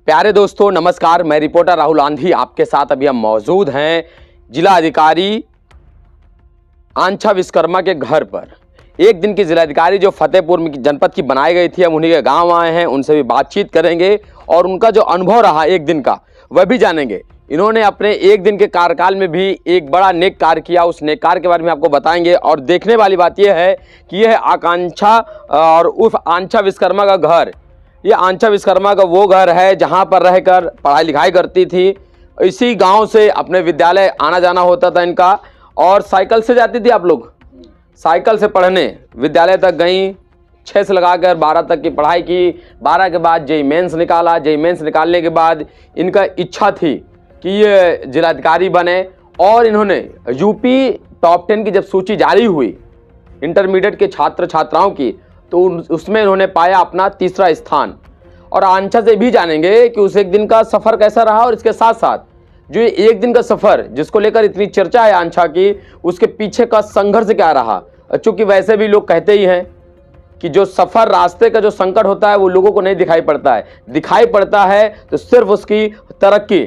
प्यारे दोस्तों नमस्कार, मैं रिपोर्टर राहुल आंधी आपके साथ अभी हम मौजूद हैं जिला अधिकारी आंछा विश्वकर्मा के घर पर। एक दिन की जिलाधिकारी जो फतेहपुर जनपद की बनाई गई थी, हम उन्हीं के गांव आए हैं, उनसे भी बातचीत करेंगे और उनका जो अनुभव रहा एक दिन का वह भी जानेंगे। इन्होंने अपने एक दिन के कार्यकाल में भी एक बड़ा नेक कार्य किया, उस नेक कार्य के बारे में आपको बताएंगे। और देखने वाली बात यह है कि यह आकांक्षा और उर्फ आंछा विश्वकर्मा का घर, ये आंछा विश्वकर्मा का वो घर है जहाँ पर रहकर पढ़ाई लिखाई करती थी। इसी गांव से अपने विद्यालय आना जाना होता था इनका, और साइकिल से जाती थी। आप लोग साइकिल से पढ़ने विद्यालय तक गई, 6 से लगाकर 12 तक की पढ़ाई की। 12 के बाद जेईई मेंस निकाला। जेईई मेंस निकालने के बाद इनका इच्छा थी कि ये जिलाधिकारी बने, और इन्होंने यूपी टॉप 10 की जब सूची जारी हुई इंटरमीडिएट के छात्र छात्राओं की, तो उसमें इन्होंने पाया अपना 3रा स्थान। और आंछा से भी जानेंगे कि उस एक दिन का सफ़र कैसा रहा, और इसके साथ साथ जो एक दिन का सफ़र जिसको लेकर इतनी चर्चा है आंछा की, उसके पीछे का संघर्ष क्या रहा। चूँकि वैसे भी लोग कहते ही हैं कि जो सफ़र, रास्ते का जो संकट होता है वो लोगों को नहीं दिखाई पड़ता है, दिखाई पड़ता है तो सिर्फ उसकी तरक्की,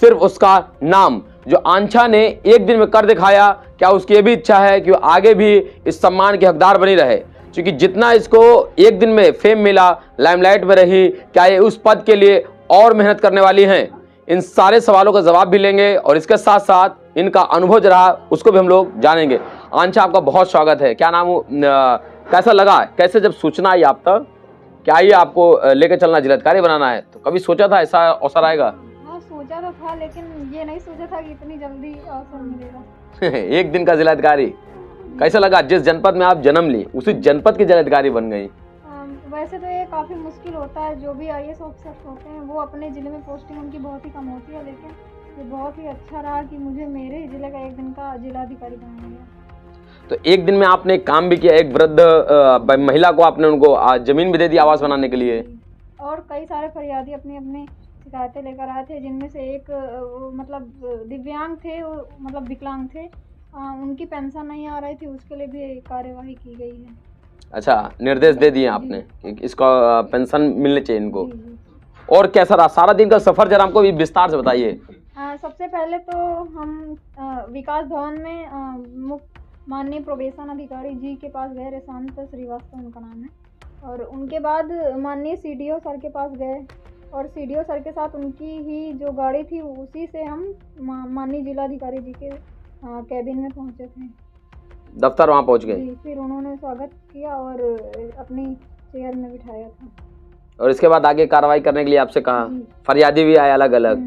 सिर्फ उसका नाम। जो आंछा ने एक दिन में कर दिखाया, क्या उसकी ये भी इच्छा है कि वो आगे भी इस सम्मान के हकदार बनी रहे? क्योंकि जितना इसको एक दिन में फेम मिला, लाइमलाइट में रही, क्या ये उस पद के लिए और मेहनत करने वाली हैं? इन सारे सवालों का जवाब भी लेंगे, और इसके साथ साथ इनका अनुभव जो रहा उसको भी हम लोग जानेंगे। आंछा, आपका बहुत स्वागत है। क्या नाम, कैसा लगा, कैसे जब सूचना आई आप तक, क्या ये आपको लेकर चलना, जिलाधिकारी बनाना है, तो कभी सोचा था ऐसा अवसर आएगा? सोचा तो था, लेकिन ये नहीं सोचा था कि इतनी जल्दी अवसर मिलेगा। एक दिन का जिलाधिकारी, कैसा लगा? जिस जनपद में आप जन्म ली उसी जनपद की जिलाधिकारी बन गई। वैसे तो ये काफ़ी मुश्किल होता है, जो भी आईएएस ऑफिसर होते हैं वो अपने ज़िले में पोस्टिंग उनकी बहुत ही कम होती है, लेकिन ये बहुत ही अच्छा रहा कि मुझे मेरे ज़िले का एक दिन का जिलाधिकारी बनाया गया। तो एक दिन में आपने एक काम भी किया, एक वृद्ध महिला को आपने उनको जमीन भी दे दी आवास बनाने के लिए, और कई सारे फरियादी अपनी अपनी शिकायतें लेकर आए थे, जिनमें से एक मतलब दिव्यांग थे, मतलब विकलांग थे, उनकी पेंशन नहीं आ रही थी, उसके लिए भी कार्यवाही की गई है। अच्छा, निर्देश दे दिए आपने कि इसका पेंशन मिलने चाहिए इनको। और कैसा रहा सारा दिन का सफर, जरा हमको भी विस्तार से बताइए। सबसे पहले तो हम विकास भवन में माननीय प्रोबेशन अधिकारी जी के पास गए, रेशांत श्रीवास्तव उनका नाम है, और उनके बाद माननीय सीडीओ सर के पास गए, और सीडीओ सर के साथ उनकी ही जो गाड़ी थी उसी से हम माननीय जिलाधिकारी जी के कैबिन में पहुंचे थे, दफ्तर वहाँ पहुँच गए। फिर उन्होंने स्वागत किया और अपनी चेयर में बिठाया था, और इसके बाद आगे कार्रवाई करने के लिए आपसे कहा। फरियादी भी आए अलग अलग,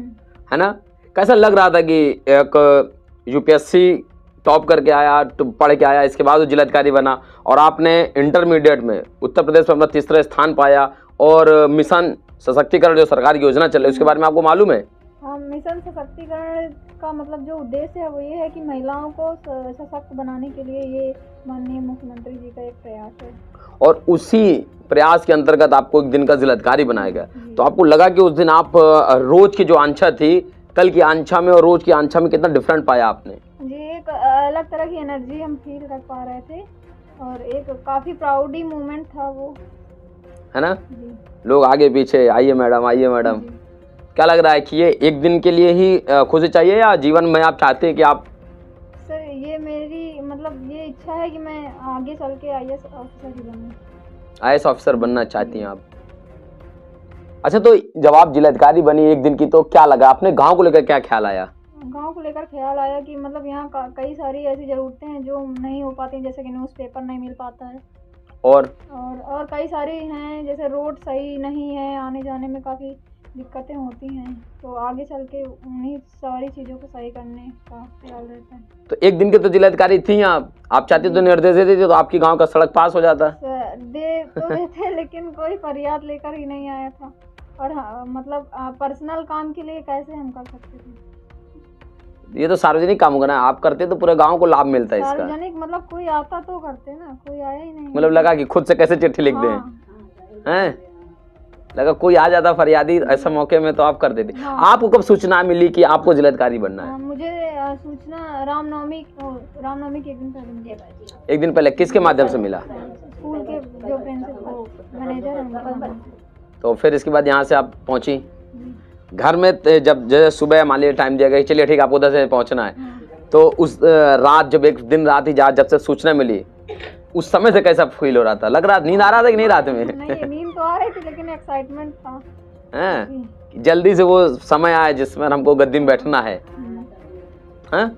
है ना? कैसा लग रहा था कि एक यूपीएससी टॉप करके आया, पढ़ के आया, इसके बाद वो जिलाधिकारी बना, और आपने इंटरमीडिएट में उत्तर प्रदेश में अपना 3रा स्थान पाया, और मिशन सशक्तिकरण जो सरकार की योजना चल रही है उसके बारे में आपको मालूम है? हाँ, मिशन सशक्तिकरण का मतलब जो उद्देश्य है वो ये है कि महिलाओं को सशक्त बनाने के लिए ये माननीय मुख्यमंत्री जी का एक प्रयास है, और उसी प्रयास के अंतर्गत आपको एक दिन का जिलाधिकारी बनाया गया। तो आपको लगा कि उस दिन आप रोज की जो आंछा थी, कल की आंछा में और रोज की आंछा में कितना डिफरेंट पाया आपने? जी, एक अलग तरह की एनर्जी हम फील कर पा रहे थे, और एक काफ़ी प्राउडी मोमेंट था वो, है ना? लोग आगे पीछे, आइए मैडम, आइए मैडम। क्या लग रहा है कि ये एक दिन के लिए ही खुशी चाहिए, या जीवन में आप चाहते हैं कि आप? सर, ये मेरी मतलब ये इच्छा है कि मैं आगे चल के आईएएस ऑफिसर ही बनूं। आईएएस ऑफिसर बनना चाहती हैं आप? अच्छा, तो जब आप जिलाधिकारी बनी एक दिन की, तो क्या लगा? आपने गांव को लेकर क्या ख्याल आया? गांव को लेकर ख्याल आया कि मतलब यहाँ कई सारी ऐसी ज़रूरतें हैं जो नहीं हो पाती, जैसे कि न्यूज़पेपर नहीं मिल पाता है, और कई सारी हैं, जैसे रोड सही नहीं है, आने जाने में काफ़ी दिक्कतें होती हैं, तो आगे चल के उन्हीं सारी चीज़ों को सही करने का ख्याल रहता है। तो एक दिन के तो जिलाधिकारी थी आप चाहते तो निर्देश देते तो आपकी गांव का सड़क पास हो जाता। देते लेकिन कोई फरियाद लेकर ही नहीं आया था, और हाँ, मतलब पर्सनल काम के लिए कैसे हम कर सकते थे? ये तो सार्वजनिक काम होगा ना, आप करते तो पूरे गांव को लाभ मिलता है इसका। सार्वजनिक मतलब कोई आता तो करते ना, कोई आया ही नहीं। मतलब लगा कि खुद से कैसे चिट्ठी लिख दें, हैं? लगा कोई आ जाता फरियादी ऐसा मौके में तो आप कर देते। आपको कब सूचना मिली कि आपको जिलाधिकारी बनना है? मुझे सूचना रामनवमी के एक दिन पहले। एक दिन पहले किसके माध्यम से मिला? स्कूल के जो प्रिंसिपल मैनेजर हैं। तो फिर इसके बाद यहाँ से आप पहुँची? घर में जब जैसे सुबह मान लीजिए टाइम दिया गया कि चलिए ठीक है आपको 10 बजे पहुंचना है, तो उस रात जब एक दिन रात ही जब से सूचना मिली उस समय से कैसा फील हो रहा था? लग रहा नींद आ रहा था कि नहीं रात में? नहीं, नींद तो आ रही थी लेकिन एक्साइटमेंट था। हैं? जल्दी से वो समय आया जिसमें हमको गद्दी में बैठना है। हैं?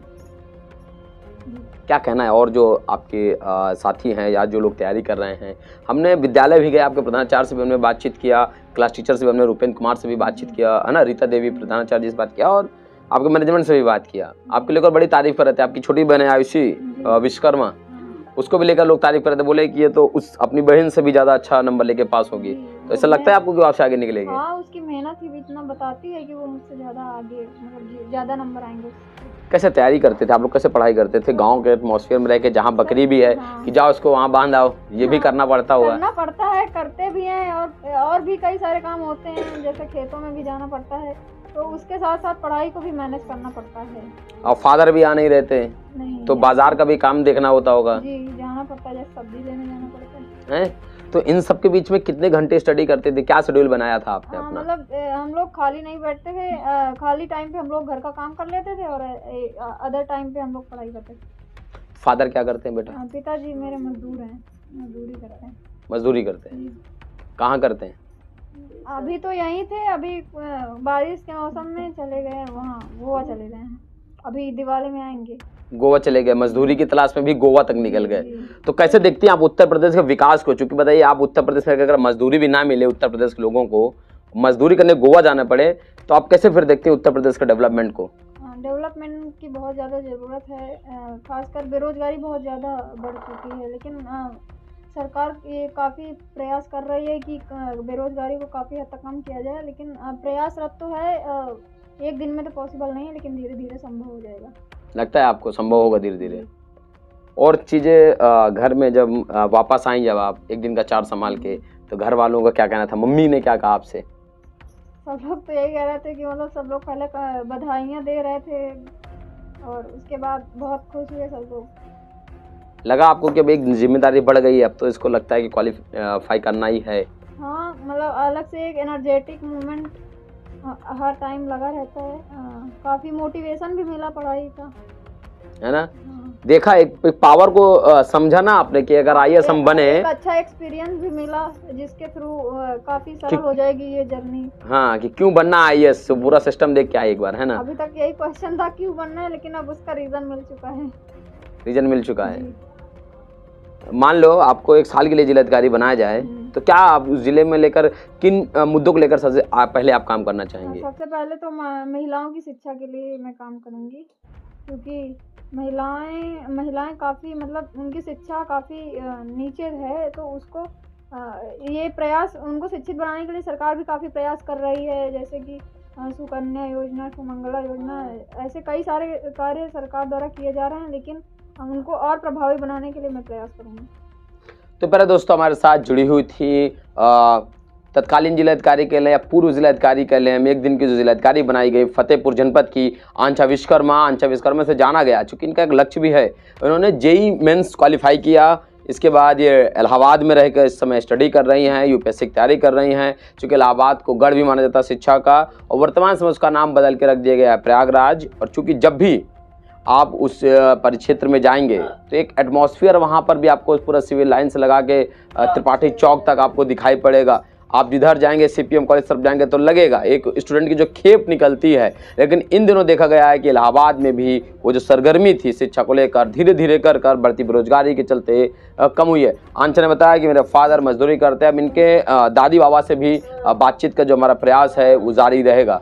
क्या कहना है? और जो आपके साथी हैं या जो लोग तैयारी कर रहे हैं, हमने विद्यालय भी गए, आपके प्रधानाचार्य से भी हमने बातचीत किया, क्लास टीचर से भी हमने रूपेंद्र कुमार से भी बातचीत किया, है ना, रीता देवी प्रधानाचार्य जी से बात किया और आपके मैनेजमेंट से भी बात किया। आपके लेकर बड़ी तारीफ कर रहे थे। आपकी छोटी बहन है आयुषी विश्वकर्मा, उसको भी लेकर लोग तारीफ कर रहे थे, बोले कि ये तो उस अपनी बहन से भी ज़्यादा अच्छा नंबर लेके पास होगी। तो ऐसा लगता है आपको कि आपसे आगे निकलेगी? हाँ, उसकी मेहनत ही इतना बताती है कि वो मुझसे ज़्यादा आगे, मतलब ज़्यादा नंबर आएंगे। कैसे तैयारी करते थे आप लोग? कैसे पढ़ाई करते थे? गांव के एटमॉस्फेयर में रह के, जहाँ बकरी भी है कि जाओ इसको वहाँ बांध आओ, ये भी करना पड़ता होगा। करना पड़ता है, करते भी हैं, और भी कई सारे काम होते हैं, जैसे खेतों में भी जाना पड़ता है, तो उसके साथ साथ पढ़ाई को भी मैनेज करना पड़ता है। और फादर भी आ नहीं रहते नहीं, तो बाजार का भी काम देखना होता होगा। जी, जाना पड़ता है, जैसे सब्जी लेने जाना पड़ता है। तो इन सब के बीच में कितने घंटे स्टडी करते थे? क्या शेड्यूल बनाया था आपने अपना? मतलब हम लोग खाली नहीं बैठते थे, खाली टाइम पे हम लोग घर का काम कर लेते थे और अदर टाइम पे हम लोग पढ़ाई करते थे। फादर क्या करते हैं बेटा? पिताजी मेरे मजदूर हैं, मजदूरी करते हैं। मजदूरी करते हैं? कहाँ करते हैं? अभी तो यहीं थे, अभी बारिश के मौसम में चले गए वहाँ, गोवा चले गए हैं, अभी दिवाली में आएंगे। गोवा चले गए, मजदूरी की तलाश में भी गोवा तक निकल गए। तो कैसे देखती हैं आप उत्तर प्रदेश के विकास को? चूंकि बताइए आप उत्तर प्रदेश में अगर मजदूरी भी ना मिले उत्तर प्रदेश के लोगों को, मजदूरी करने गोवा जाना पड़े, तो आप कैसे फिर देखते हैं उत्तर प्रदेश के डेवलपमेंट को? डेवलपमेंट की बहुत ज़्यादा ज़रूरत है, खासकर बेरोजगारी बहुत ज़्यादा बढ़ चुकी है, लेकिन सरकार ये काफ़ी प्रयास कर रही है कि बेरोजगारी को काफ़ी हद तक कम किया जाए, लेकिन प्रयासरत तो है, एक दिन में तो पॉसिबल नहीं है, लेकिन धीरे धीरे संभव हो जाएगा। लगता है आपको संभव होगा धीरे धीरे? और चीज़ें घर में जब वापस आई, जब आप एक दिन का चार्ज संभाल के, तो घर वालों का क्या कहना था? मम्मी ने क्या कहा आपसे? सब लोग तो यही कह रहे थे कि मतलब सब लोग पहले बधाइयाँ दे रहे थे और उसके बाद बहुत खुश हुए सब लोग। लगा आपको कि अब एक जिम्मेदारी बढ़ गई है, अब तो इसको लगता है कि क्वालिफाई करना ही है? हाँ, मतलब अलग से एक एनर्जेटिक मूवमेंट हर टाइम लगा रहता है, काफ़ी मोटिवेशन भी मिला पढ़ाई का, है ना? देखा एक पावर को समझा ना आपने कि अगर IAS हम बने, एक अच्छा एक्सपीरियंस भी मिला जिसके थ्रू काफ़ी सरल हो जाएगी ये जर्नी। हाँ, कि क्यों बनना IAS, पूरा सिस्टम देख के आए एक बार, है ना? अभी तक यही क्वेश्चन था क्यों बनना है, लेकिन अब उसका रीज़न मिल चुका है। रीजन मिल चुका है। मान लो आपको 1 साल के लिए जिलाधिकारी बनाया जाए, तो क्या आप उस जिले में लेकर किन मुद्दों को लेकर सबसे पहले आप काम करना चाहेंगे? सबसे पहले तो महिलाओं की शिक्षा के लिए मैं काम करूंगी, क्योंकि महिलाएं काफ़ी, मतलब उनकी शिक्षा काफ़ी नीचे है, तो उसको ये प्रयास, उनको शिक्षित बनाने के लिए सरकार भी काफ़ी प्रयास कर रही है, जैसे कि सुकन्या योजना, सुमंगला योजना, ऐसे कई सारे कार्य सरकार द्वारा किए जा रहे हैं, लेकिन उनको और प्रभावी बनाने के लिए मैं प्रयास करूँगी। तो पहले दोस्तों हमारे साथ जुड़ी हुई थी तत्कालीन जिलाधिकारी कह लें या पूर्व जिलाधिकारी कह लें, हम एक दिन की जो जिलाधिकारी बनाई गई फतेहपुर जनपद की, आंचा विश्वकर्मा से जाना गया, चूँकि इनका एक लक्ष्य भी है। उन्होंने JEE मेंस क्वालिफाई किया, इसके बाद ये इलाहाबाद में रहकर इस समय स्टडी कर रही हैं, UPSC की तैयारी कर रही हैं, चूँकि इलाहाबाद को गढ़ भी माना जाता है शिक्षा का, और वर्तमान समय उसका नाम बदल के रख दिया गया है प्रयागराज। और चूँकि जब भी आप उस परिक्षेत्र में जाएंगे तो एक एटमॉस्फेयर वहाँ पर भी आपको पूरा सिविल लाइन से लगा के त्रिपाठी चौक तक आपको दिखाई पड़ेगा। आप जिधर जाएंगे CPM कॉलेज तरफ जाएंगे तो लगेगा एक स्टूडेंट की जो खेप निकलती है। लेकिन इन दिनों देखा गया है कि इलाहाबाद में भी वो जो सरगर्मी थी शिक्षा को लेकर धीरे धीरे कर बढ़ती बेरोजगारी के चलते कम हुई है। आंचल ने बताया कि मेरे फादर मजदूरी करते हैं, अब इनके दादी बाबा से भी बातचीत का जो हमारा प्रयास है वो जारी रहेगा।